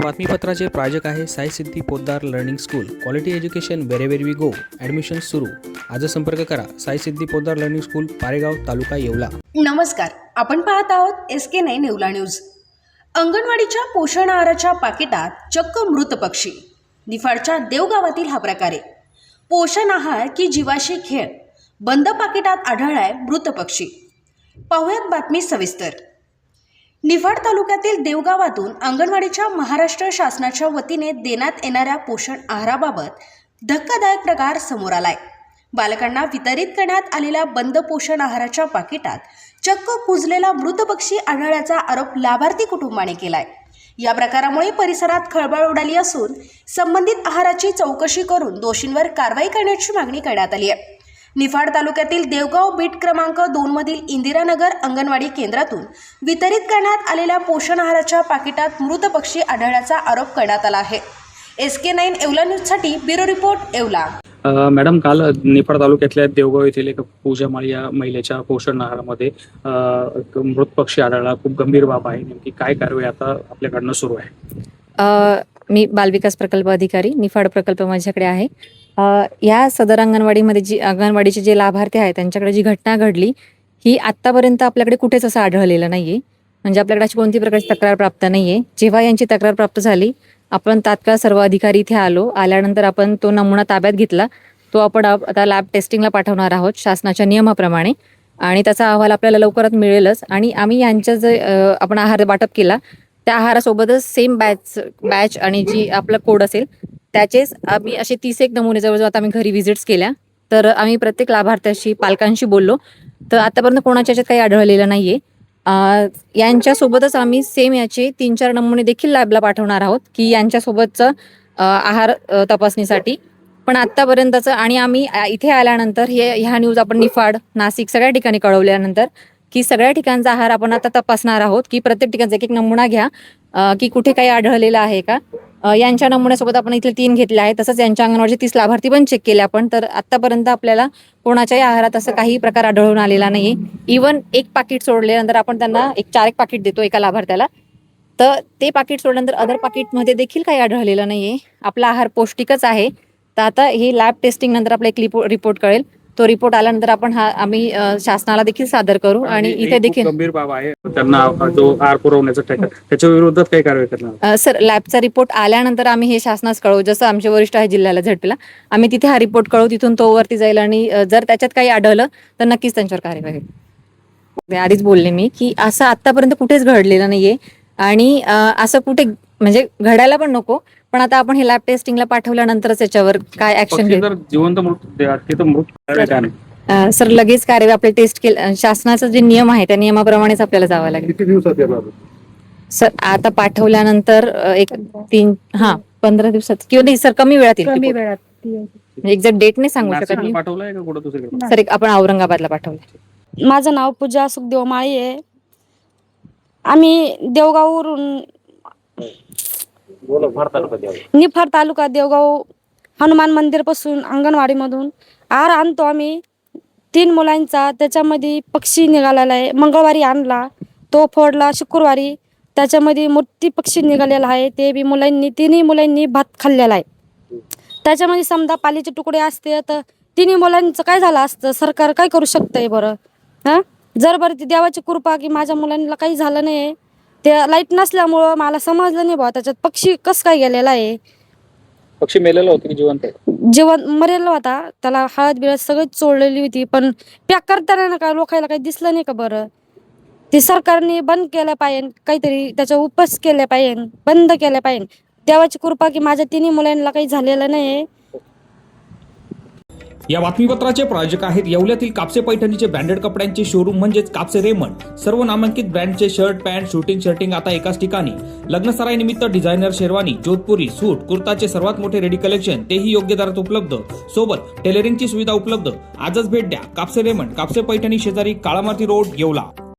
बातमीपत्राचे प्रायोजक आहे Sai Siddhi Poddar learning school. Quality education wherever we go. Admission सुरू. आज संपर्क करा साई सिद्धी पोद्दार लर्निंग स्कूल, पारेगाव, तालुका येवला. नमस्कार, आपण पाहत आहोत SK9 येवला न्यूज. अंगणवाडीच्या पोषण आहाराच्या पाकिटात चक्क मृत पक्षी. निफाडच्या देवगावातील हा प्रकार आहे. पोषण आहार की जीवाशी खेळ, बंद पाकिटात आढळलाय मृत पक्षी. पाहुयात बातमी सविस्तर. निफाड तालुक्यातील देवगावातून अंगणवाडीच्या महाराष्ट्र शासनाच्या वतीने देण्यात येणाऱ्या पोषण आहाराबाबत धक्कादायक प्रकार समोर आलाय. बालकांना वितरित करण्यात आलेल्या बंद पोषण आहाराच्या पाकिटात चक्क कुजलेला मृत पक्षी आढळल्याचा आरोप लाभार्थी कुटुंबाने केलाय. या प्रकारामुळे परिसरात खळबळ उडाली असून संबंधित आहाराची चौकशी करून दोषींवर कारवाई करण्याची मागणी करण्यात आली आहे. निफाड तालुक्यातील देवगाव बीट क्रमांक 2 मधील इंदिरानगर अंगणवाडी केंद्रातून वितरित करण्यात आलेल्या पोषण आहाराच्या पाकिटात मृत पक्षी आढळल्याचा आरोप करण्यात आला आहे. SK9 येवला न्यूजसाठी ब्युरो रिपोर्ट येवला. मॅडम, काल निफाड तालुक्यातल्या देवगाव येथील एका पूजामाळी या महिलेच्या पोषण आहारामध्ये मृत पक्षी आढळला. खूप गंभीर बाब आहे. नेमकी काय कारवाई आता आपल्याकडनं सुरू आहे? मी बालविकास प्रकल्प अधिकारी, निफाड प्रकल्प माझ्याकडे आहे. या सदर अंगणवाडीमध्ये अंगणवाडीचे जे लाभार्थी आहेत त्यांच्याकडे जी घटना घडली ही आत्तापर्यंत आपल्याकडे कुठेच असं आढळलेलं नाहीये. म्हणजे आपल्याकडे अशी कोणती प्रकारची तक्रार प्राप्त नाहीये. जेव्हा यांची तक्रार प्राप्त झाली, आपण तात्काळ सर्व अधिकारी इथे आल्यानंतर आपण तो नमुना ताब्यात घेतला. तो आपण आता लॅब टेस्टिंगला पाठवणार आहोत शासनाच्या नियमाप्रमाणे, आणि त्याचा अहवाल आपल्याला लवकरात मिळेलच. आणि आम्ही यांच्या जे आपण आहार वाटप केला त्या आहारासोबतच सेम बॅच आणि जी आपला कोड असेल त्याचेच आम्ही असे 31 नमुने जवळजवळ आता आम्ही घरी व्हिजिट्स केल्या. तर आम्ही प्रत्येक लाभार्थ्याशी पालकांशी बोललो, तर आतापर्यंत कोणाच्या याच्यात काही आढळलेलं नाहीये. यांच्यासोबतच आम्ही सेम याचे 3-4 नमुने देखील लॅबला पाठवणार आहोत की यांच्यासोबतचं आहार तपासणीसाठी. पण आत्तापर्यंतचं, आणि आम्ही इथे आल्यानंतर ह्या न्यूज आपण निफाड, नाशिक सगळ्या ठिकाणी कळवल्यानंतर की सगळ्या ठिकाणचा आहार आपण आता तपासणार आहोत की प्रत्येक ठिकाणचा एक नमुना घ्या की कुठे काही आढळलेला आहे का. यांच्या नमुन्यासोबत आपण इथले 3 घेतले आहेत. तसंच यांच्या अंगणवाडीचे 30 लाभार्थी पण चेक केले आपण. तर आत्तापर्यंत आपल्याला कोणाच्याही आहारात असं काही प्रकार आढळून आलेला नाहीये. इव्हन एक पाकिट सोडल्यानंतर आपण त्यांना 4 पाकिट देतो एका लाभार्थ्याला, तर ते पाकिट सोडल्यानंतर अदर पाकिटमध्ये देखील काही आढळलेलं नाहीये. आपला आहार पौष्टिकच आहे. तर आता हे लॅब टेस्टिंग नंतर आपला एक रिपोर्ट कळेल. तो रिपोर्ट आल्यानंतर आपण आम्ही शासनाला देखील सादर करू. आणि इथे देखील गंभीर बाब आहे. त्यांना जो आहार पुरवण्याचा त्याच्या विरोधात काही कारवाई करणार? सर, लॅबचा रिपोर्ट आल्यानंतर आम्ही हे शासनास कळवू. जसं आमचे वरिष्ठ आहे जिल्ह्याला झडपीला, आम्ही तिथे हा रिपोर्ट कळवू. तिथून तो वरती जाईल आणि जर त्याच्यात काही आढळलं तर नक्कीच त्यांच्यावर कारवाई होईल. आधीच बोलले मी की असं आतापर्यंत कुठेच घडलेलं नाहीये आणि असं कुठे म्हणजे घडायला पण नको. पण आता आपण हे लॅब टेस्टिंगला पाठवल्यानंतरच याच्यावर काय ऍक्शन घेऊ. सर, लगेच कारवाई आपले टेस्ट केलं. शासनाचा जे नियम आहे त्या नियमाप्रमाणेच आपल्याला जावं लागेल. किती दिवसात येणार? सर, आता पाठवल्यानंतर 15 दिवसात किंवा नाही सर, कमी वेळात येईल. एक्झॅक्ट डेट नाही सांगू शकत मी. पाठवलाय का कुठं दुसरीकडे? सर, आपण औरंगाबादला पाठवलं. माझं नाव पूजा सुखदेव माळी आहे. आम्ही देवगाववरून निफाड तालुका देवगाव हनुमान मंदिर पासून अंगणवाडीमधून आहार आणतो आम्ही 3 मुलांचा. त्याच्यामध्ये पक्षी निघालेला आहे. मंगळवारी आणला, तो फोडला. शुक्रवारी त्याच्यामध्ये मोठी पक्षी निघालेला आहे. ते बी तिन्ही मुलांनी भात खाल्लेला आहे. त्याच्यामध्ये समजा पालीचे तुकडे असते तर तिन्ही मुलांचं काय झालं असतं? सरकार काय करू शकतंय बरं? जर बरं ती देवाची कृपा की माझ्या मुलांना काही झालं नाही. ते लाईट नसल्यामुळं मला समजलं नाही बा त्याच्यात पक्षी कसं काय गेलेला आहे. पक्षी मेलेला होता की जिवंत? जेवण मरेला होता. त्याला हळद बिळद सगळीच चोळलेली होती. पण पॅक करताना ना काय लोकायला काही दिसलं नाही का बरं? ते सरकारने बंद केलं पाहिजे, काहीतरी त्याचा उपास केले पाहिजे, बंद केलं पाहिजे. देवाची कृपा की माझ्या 3 मुलांना काही झालेलं नाही. या बातमीपत्राचे प्रायोजक आहेत येवल्यातील कापसे पैठणीचे ब्रँडेड कपड्यांचे शोरूम म्हणजेच कापसे रेमंड. सर्व नामांकित ब्रँडचे शर्ट, पॅन्ट, शर्टिंग आता एकाच ठिकाणी. लग्नसराई निमित्त डिझायनर शेरवानी, जोधपुरी, सूट, कुर्ताचे सर्वात मोठे रेडी कलेक्शन, तेही योग्य दरात उपलब्ध. सोबत टेलरिंगची सुविधा उपलब्ध. आजच भेट द्या कापसे रेमंड, कापसे पैठणी शेजारी, काळामाती रोड, येवला.